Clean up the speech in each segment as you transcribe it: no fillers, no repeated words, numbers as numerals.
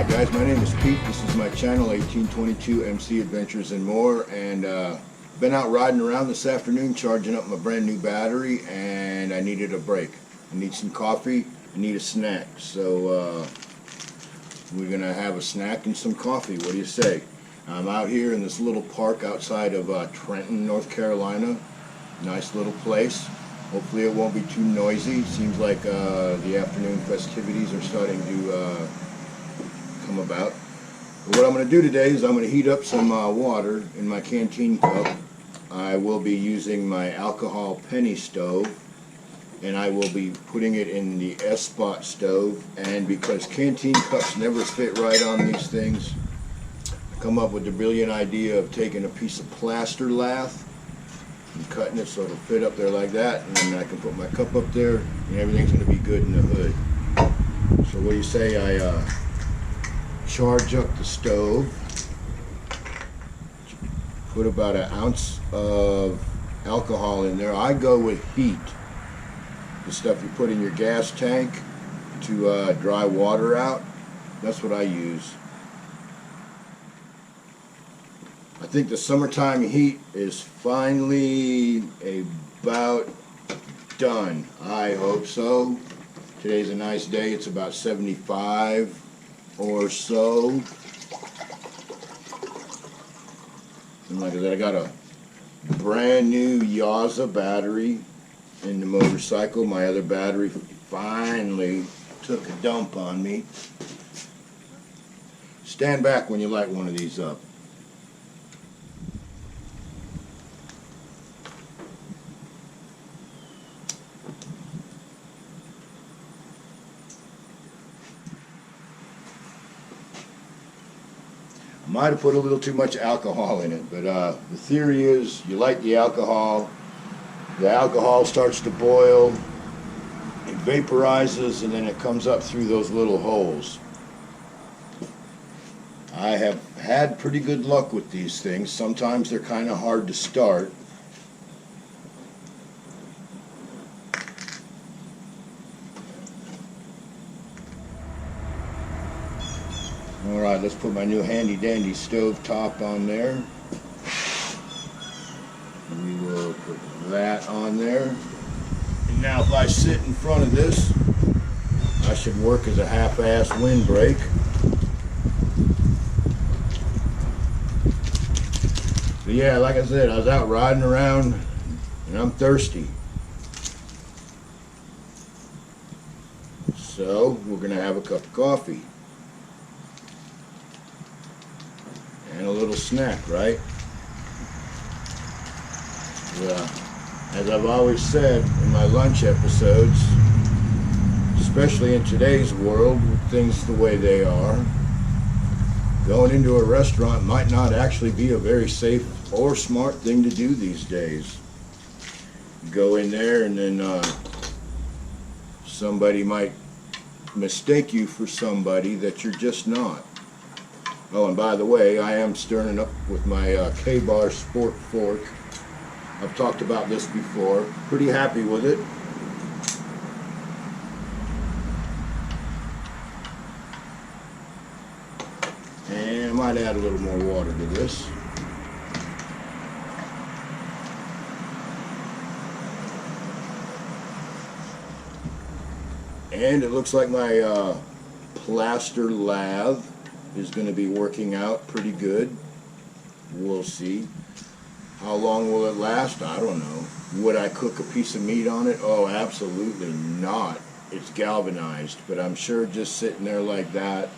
Guys, my name is Pete. This is my channel, 1822 MC Adventures and More, and been out riding around this afternoon charging up my brand new battery, and I needed a break. I need some coffee, I need a snack, so we're gonna have a snack and some coffee. What do you say? I'm out here in this little park outside of Trenton, North Carolina. Nice little place. Hopefully it won't be too noisy. Seems like the afternoon festivities are starting to come about. But what I'm going to do today is I'm going to heat up some water in my canteen cup. I will be using my alcohol penny stove, and I will be putting it in the S-Spot stove. And because canteen cups never fit right on these things, I come up with the brilliant idea of taking a piece of plaster lath and cutting it so it'll fit up there like that, and then I can put my cup up there and everything's going to be good in the hood. So what do you say I charge up the stove, put about an ounce of alcohol in there. I go with heat, the stuff you put in your gas tank to dry water out. That's what I use. I think the summertime heat is finally about done. I hope so. Today's a nice day. It's about 75 or so. And like I said, I got a brand new Yaza battery in the motorcycle. My other battery finally took a dump on me. Stand back when you light one of these up. Might have put a little too much alcohol in it, but the theory is you light the alcohol starts to boil, it vaporizes, and then it comes up through those little holes. I have had pretty good luck with these things. Sometimes they're kind of hard to start. Alright, let's put my new handy dandy stove top on there. We will put that on there. And now if I sit in front of this, I should work as a half-ass windbreak. But yeah, like I said, I was out riding around and I'm thirsty. So we're going to have a cup of coffee. And a little snack, right? As I've always said in my lunch episodes, especially in today's world with things the way they are, going into a restaurant might not actually be a very safe or smart thing to do these days. You go in there and then somebody might mistake you for somebody that you're just not. Oh, and by the way, I am stirring up with my K-Bar Sport Fork. I've talked about this before. Pretty happy with it. And I might add a little more water to this. And it looks like my plaster lathe is going to be working out pretty good. We'll see. How long will it last? I don't know. Would I cook a piece of meat on it? Oh, absolutely not. It's galvanized, but I'm sure just sitting there like that,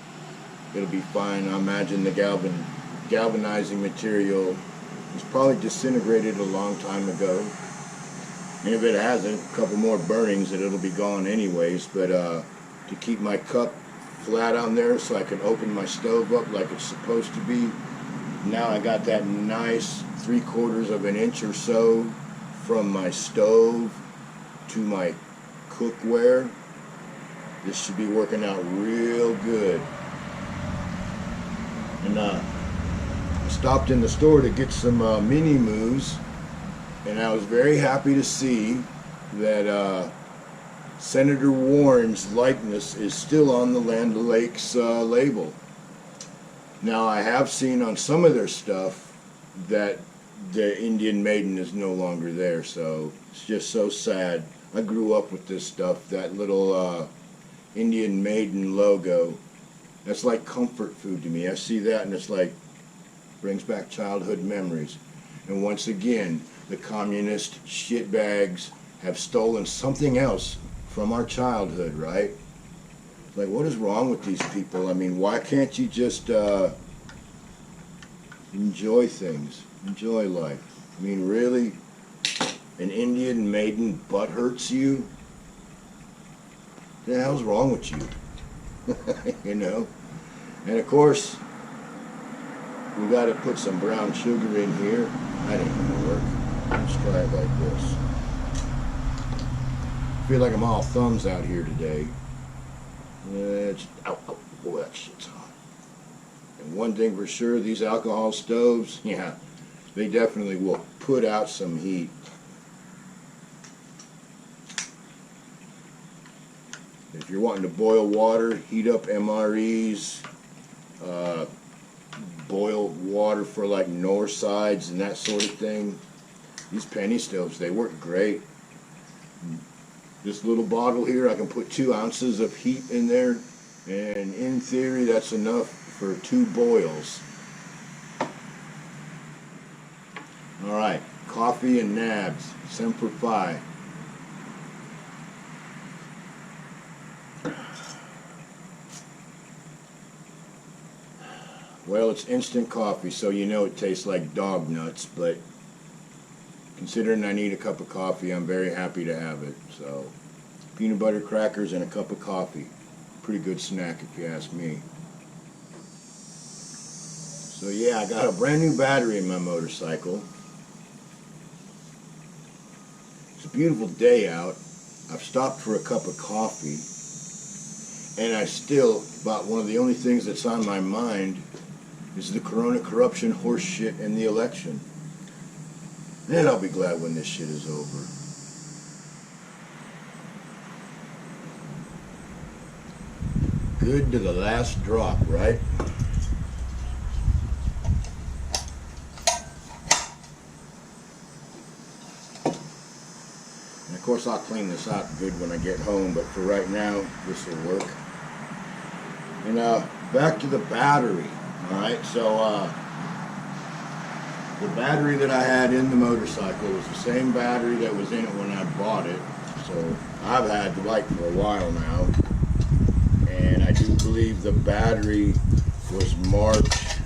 it'll be fine. I imagine the galvanizing material was probably disintegrated a long time ago. And if it hasn't, a couple more burnings and it'll be gone anyways. But to keep my cup flat on there so I can open my stove up like it's supposed to be. Now I got that nice 3/4 of an inch or so from my stove to my cookware. This should be working out real good. And I stopped in the store to get some mini moos, and I was very happy to see that Senator Warren's likeness is still on the Land O'Lakes label. Now I have seen on some of their stuff that the Indian Maiden is no longer there, so it's just so sad. I grew up with this stuff, that little Indian Maiden logo. That's like comfort food to me. I see that and it's like, brings back childhood memories. And once again, the communist shitbags have stolen something else from our childhood, right? Like, what is wrong with these people? I mean, why can't you just enjoy things, enjoy life? I mean, really? An Indian Maiden butt hurts you? What the hell's wrong with you? You know? And of course, we got to put some brown sugar in here. That ain't gonna work. Let's try it like this. I feel like I'm all thumbs out here today. Oh, that shit's hot. And one thing for sure, these alcohol stoves, yeah, they definitely will put out some heat. If you're wanting to boil water, heat up MREs, boil water for like north sides and that sort of thing. These penny stoves, they work great. This little bottle here, I can put 2 ounces of heat in there, and in theory that's enough for 2 boils. Alright, coffee and nabs, Semper Fi. Well, it's instant coffee, so you know it tastes like dog nuts, but considering I need a cup of coffee, I'm very happy to have it. So, peanut butter crackers and a cup of coffee. Pretty good snack if you ask me. So yeah, I got a brand new battery in my motorcycle. It's a beautiful day out. I've stopped for a cup of coffee. And I still, about one of the only things that's on my mind is the corona corruption horse shit in the election. Then I'll be glad when this shit is over. Good to the last drop, right? And of course I'll clean this out good when I get home, but for right now, this will work. And back to the battery. Alright, so the battery that I had in the motorcycle was the same battery that was in it when I bought it. So I've had the bike for a while now. And I do believe the battery was March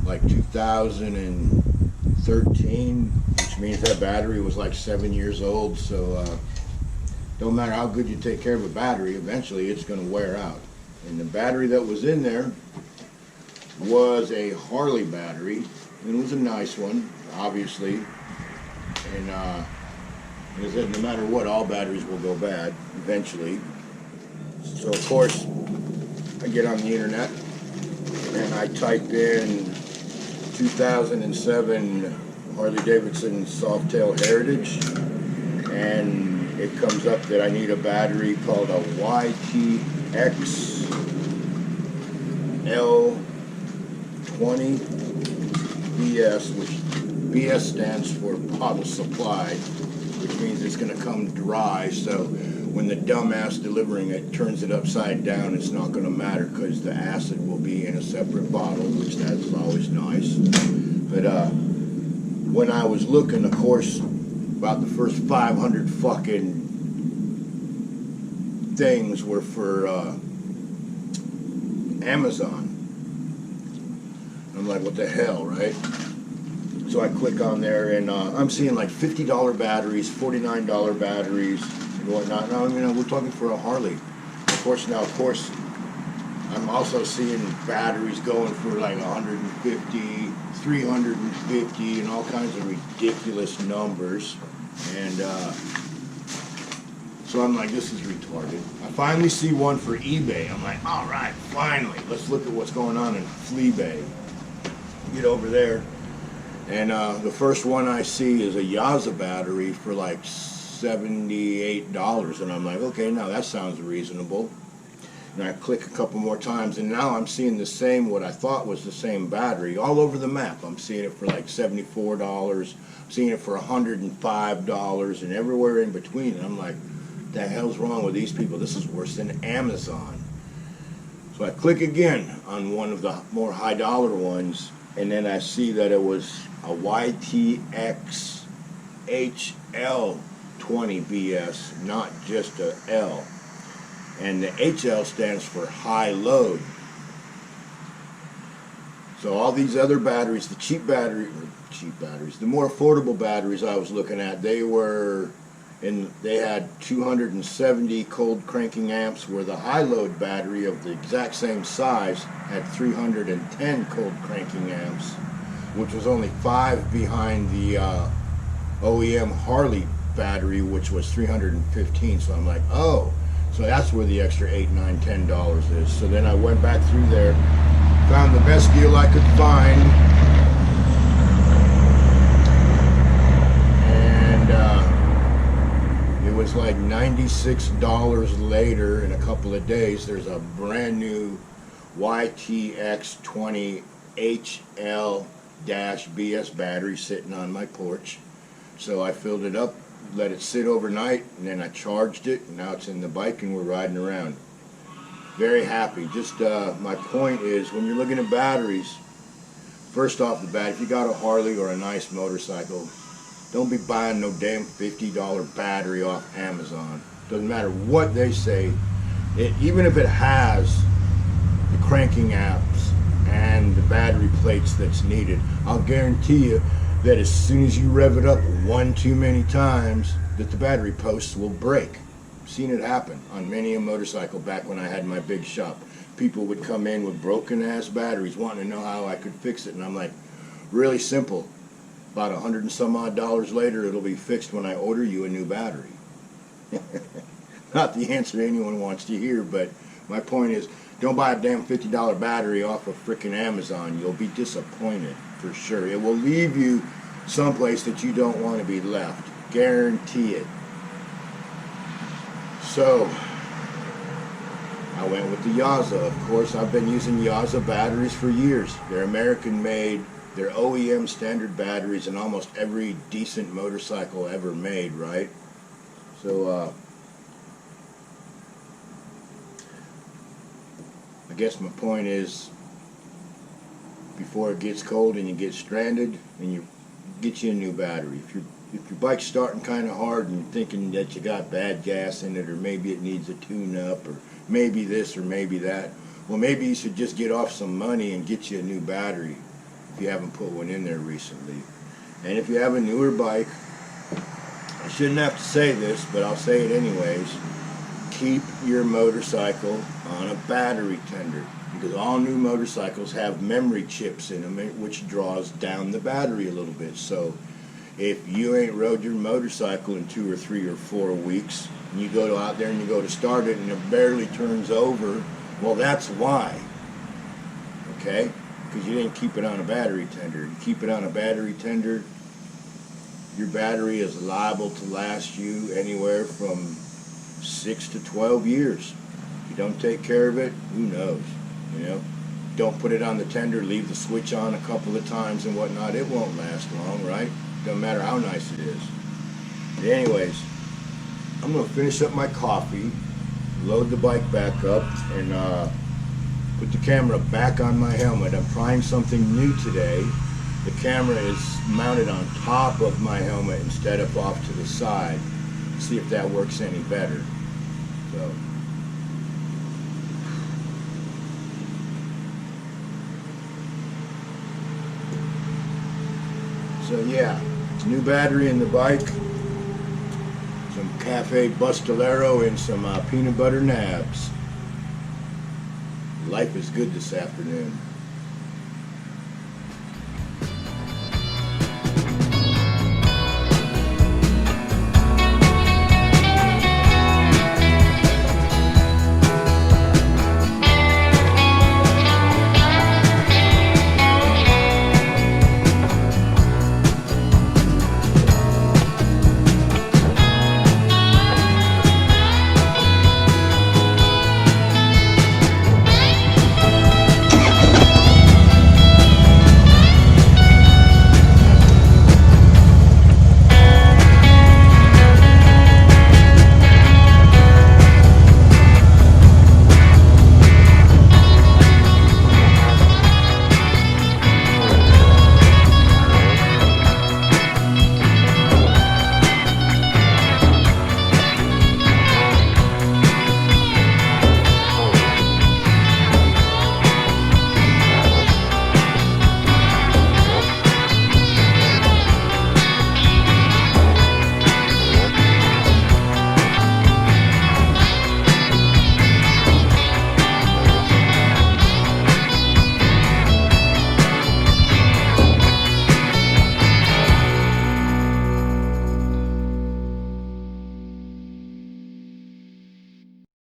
like 2013, which means that battery was like 7 years old. So don't matter how good you take care of a battery, eventually it's going to wear out. And the battery that was in there was a Harley battery, and it was a nice one, obviously. And like I said, no matter what, all batteries will go bad eventually. So of course, I get on the internet and I type in 2007 Harley-Davidson Softail Heritage, and it comes up that I need a battery called a YTX L20 BS, which BS stands for bottle supplied, which means it's going to come dry, so when the dumbass delivering it turns it upside down, it's not going to matter because the acid will be in a separate bottle, which that's always nice. But when I was looking, of course, about the first 500 fucking things were for Amazon. I'm like, what the hell, right? So I click on there, and I'm seeing like $50 batteries, $49 batteries, and whatnot. Now, you know, we're talking for a Harley. Of course, I'm also seeing batteries going for like 150, 350, and all kinds of ridiculous numbers. And so I'm like, this is retarded. I finally see one for eBay. I'm like, all right, finally, let's look at what's going on in Fleabay. Get over there. And the first one I see is a Yaza battery for like $78. And I'm like, okay, now that sounds reasonable. And I click a couple more times, and now I'm seeing the same, what I thought was the same battery, all over the map. I'm seeing it for like $74, I'm seeing it for $105, and everywhere in between. And I'm like, the hell's wrong with these people? This is worse than Amazon. So I click again on one of the more high dollar ones, and then I see that it was a YTX HL 20 BS, not just a L. And the HL stands for high load. So all these other batteries, the the more affordable batteries I was looking at, they had 270 cold cranking amps, where the high load battery of the exact same size had 310 cold cranking amps, which was only 5 behind the OEM Harley battery, which was 315. So I'm like, oh, so that's where the extra $8, $9, $10 is. So then I went back through there, found the best deal I could find, and it was like $96 later. In a couple of days, there's a brand new YTX 20 HL-BS battery sitting on my porch. So I filled it up, let it sit overnight, and then I charged it, and now it's in the bike and we're riding around. Very happy. Just my point is, when you're looking at batteries, first off the bat, if you got a Harley or a nice motorcycle, don't be buying no damn $50 battery off Amazon. Doesn't matter what they say, even if it has the cranking apps and the battery plates that's needed, I'll guarantee you that as soon as you rev it up one too many times, that the battery posts will break. I've seen it happen on many a motorcycle back when I had my big shop. People would come in with broken ass batteries wanting to know how I could fix it, and I'm like, really simple. About $100 and some odd later, it'll be fixed when I order you a new battery. Not the answer anyone wants to hear, but my point is, don't buy a damn $50 battery off of frickin' Amazon. You'll be disappointed for sure. It will leave you someplace that you don't want to be left. Guarantee it. So I went with the Yaza. Of course, I've been using Yaza batteries for years. They're American made. They're OEM standard batteries in almost every decent motorcycle ever made, right? So I guess my point is, before it gets cold and you get stranded, and you get you a new battery. If your bike's starting kind of hard and you're thinking that you got bad gas in it, or maybe it needs a tune-up, or maybe this or maybe that, well, maybe you should just get off some money and get you a new battery if you haven't put one in there recently. And if you have a newer bike, I shouldn't have to say this, but I'll say it anyways, keep your motorcycle on a battery tender, because all new motorcycles have memory chips in them, which draws down the battery a little bit. So if you ain't rode your motorcycle in 2 or 3 or 4 weeks, and you go out there and you go to start it and it barely turns over, well, that's why. Okay? Because you didn't keep it on a battery tender. You keep it on a battery tender, your battery is liable to last you anywhere from 6 to 12 years. If you don't take care of it, who knows? You know, don't put it on the tender, leave the switch on a couple of times and whatnot. It won't last long, right? Doesn't matter how nice it is. But anyways, I'm going to finish up my coffee, load the bike back up, and put the camera back on my helmet. I'm trying something new today. The camera is mounted on top of my helmet instead of off to the side. See if that works any better. So yeah, new battery in the bike, some Cafe Bustolero, and some peanut butter nabs. Life is good this afternoon.